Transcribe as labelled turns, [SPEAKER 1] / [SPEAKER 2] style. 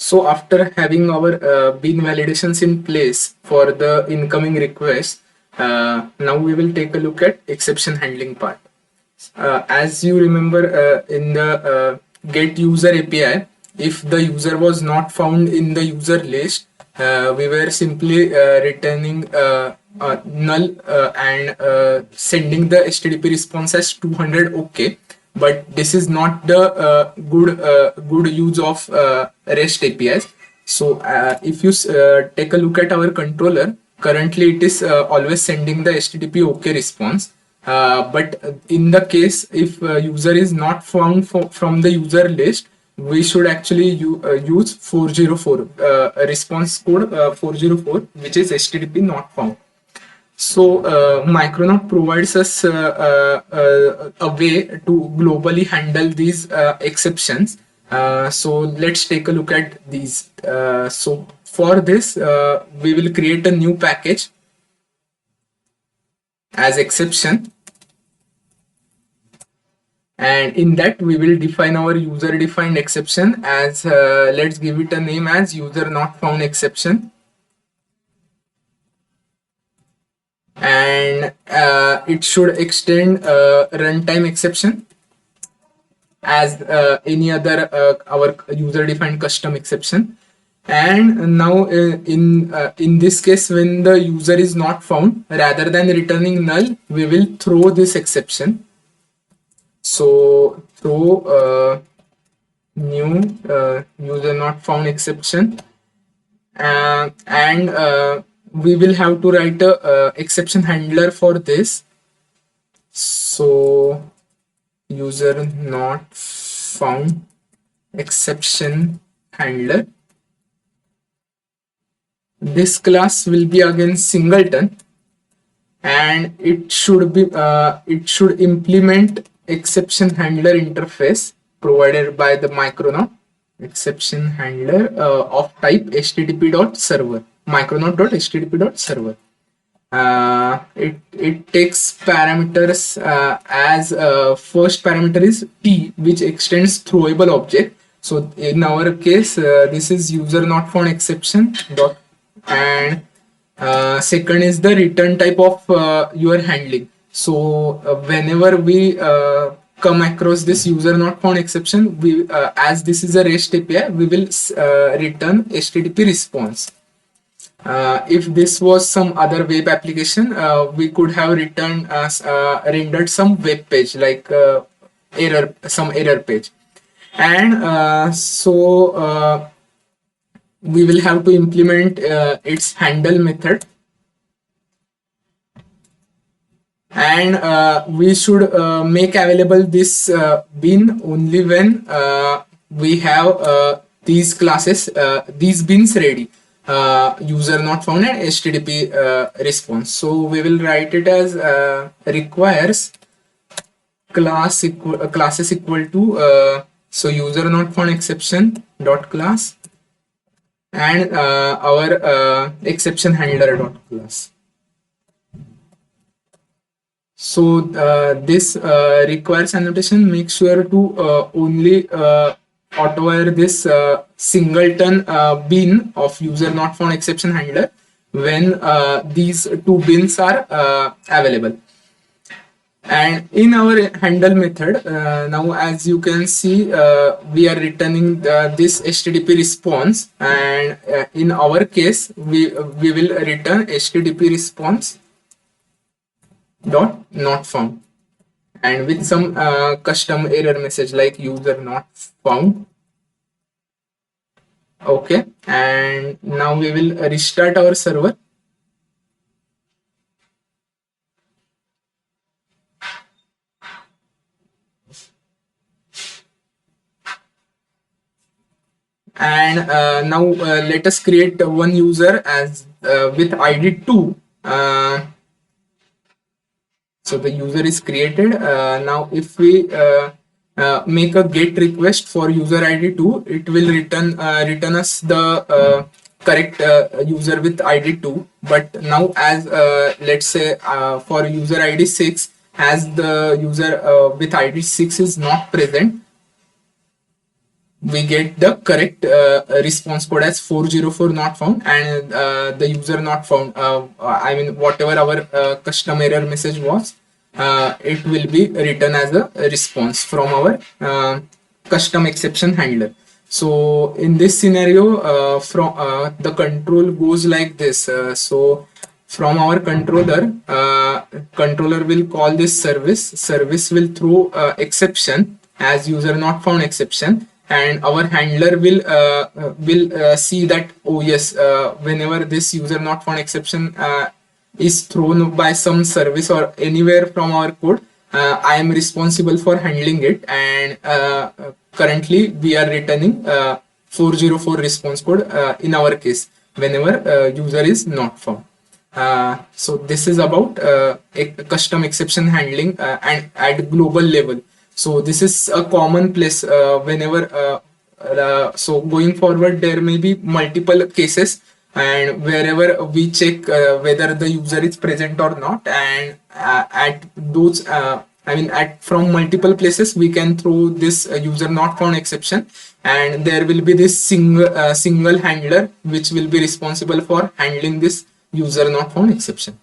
[SPEAKER 1] So after having our bean validations in place for the incoming request, now we will take a look at exception handling part. As you remember in the get user API, if the user was not found in the user list, we were simply returning null and sending the HTTP response as 200 OK. But this is not the good use of REST APIs. So if you take a look at our controller, currently it is always sending the HTTP OK response. But in the case if user is not found from the user list, we should actually use 404 response code 404, which is HTTP not found. So Micronaut provides us a way to globally handle these exceptions. So let's take a look at these. So for this, we will create a new package as exception, and in that we will define our user defined exception as let's give it a name as user not found exception, and it should extend runtime exception as any other our user defined custom exception. And now in this case, when the user is not found, rather than returning null, we will throw this exception. So throw new user not found exception, and we will have to write a exception handler for this. So user not found exception handler. This class will be again singleton, and it should implement exception handler interface provided by the Micronaut. Exception handler of type http.server, micronaut.http.server. It takes parameters as first parameter is t, which extends throwable object. So in our case, this is user not found exception dot, and second is the return type of you are handling. So whenever we come across this user not found exception, we as this is a REST API, we will return HTTP response. If this was some other web application, we could have returned rendered some web page like some error page. And so we will have to implement its handle method, and we should make available this bean only when we have these classes, these beans ready, user not found and HTTP response. So we will write it as requires classes equal to so user not found exception dot class and our exception handler dot class. So this requires annotation. Make sure to only auto-wire this singleton bean of user not found exception handler when these two beans are available. And in our handle method, now as you can see, we are returning this HTTP response, and in our case, we will return HTTP response dot not found, and with some custom error message like user not found. Okay, and now we will restart our server. And now let us create one user as with ID 2. So the user is created. Now if we make a GET request for user ID 2, it will return us the correct user with ID 2. But now as let's say for user ID 6, as the user with ID 6 is not present, we get the correct response code as 404 not found, and the user not found, I mean whatever our custom error message was, it will be written as a response from our custom exception handler. So in this scenario, from the control goes like this. So from our controller, controller will call this service will throw exception as user not found exception, and our handler will see that, oh yes, whenever this user not found exception is thrown by some service or anywhere from our code, I am responsible for handling it, and currently we are returning 404 response code in our case whenever user is not found. So this is about custom exception handling and at global level. So this is a common place whenever so going forward there may be multiple cases, and wherever we check whether the user is present or not, and at those I mean at from multiple places we can throw this user not found exception, and there will be this single handler which will be responsible for handling this user not found exception.